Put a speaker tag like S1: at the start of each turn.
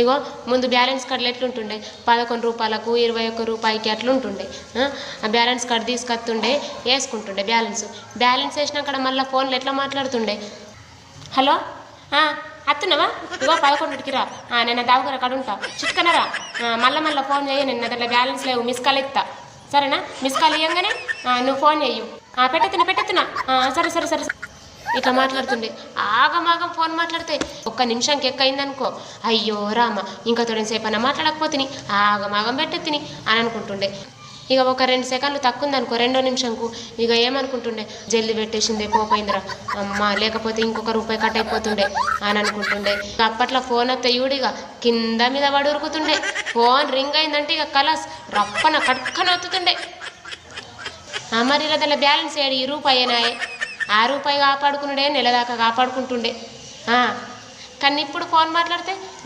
S1: ఇగో ముందు బ్యాలెన్స్ కార్డులు ఎట్లుంటుండే 11 రూపాయలకు 21 రూపాయికి అట్లుంటుండే. ఆ బ్యాలెన్స్ కార్డు తీసుకొస్తుండే వేసుకుంటుండే బ్యాలెన్స్ వేసినాక మళ్ళీ ఫోన్లో ఎట్లా మాట్లాడుతుండే. హలో అత్తున్నావా ఇగో 11కి రా, నేను దావకర కాడ ఉంటా, చిక్కనరా, మళ్ళీ ఫోన్ చేయ, నేను దాంట్లో బ్యాలెన్స్ లేవు, మిస్ కాల్ ఇస్తా, సరేనా? మిస్ కాల్ ఇవ్వగానే నువ్వు ఫోన్ చెయ్యు, పెట్టెత్తున్నా సరే సరే సరే ఇట్లా మాట్లాడుతుండే. ఆగమాగం ఫోన్ మాట్లాడితే ఒక్క నిమిషంకి ఎక్కయిందనుకో, అయ్యో రామ ఇంకా తొడిసేపు అన్న మాట్లాడకపోతిని, ఆగమాగం పెట్టెత్తిని అని అనుకుంటుండే. ఇక ఒక 2 సెకండ్లు తక్కువ ఉందనుకో, 2వ నిమిషంకు ఇక ఏమనుకుంటుండే, జల్ది పెట్టేసిందే పోపోయిందిరా అమ్మ, లేకపోతే ఇంకొక రూపాయి కట్ అయిపోతుండే అని అనుకుంటుండే. అప్పట్లో ఫోన్ వస్తే ఈవిడిగా కింద మీద పడి ఉరుకుతుండే. ఫోన్ రింగ్ అయిందంటే ఇక కలస్ రప్పన కడుక్కన వత్తుతుండే. మరి ఇలా దానిలో బ్యాలెన్స్ ఏడు, ఈ రూపాయేనాయే, ఆ రూపాయి కాపాడుకున్నాడే నెల దాకా కాపాడుకుంటుండే. కానీ ఇప్పుడు ఫోన్ మాట్లాడితే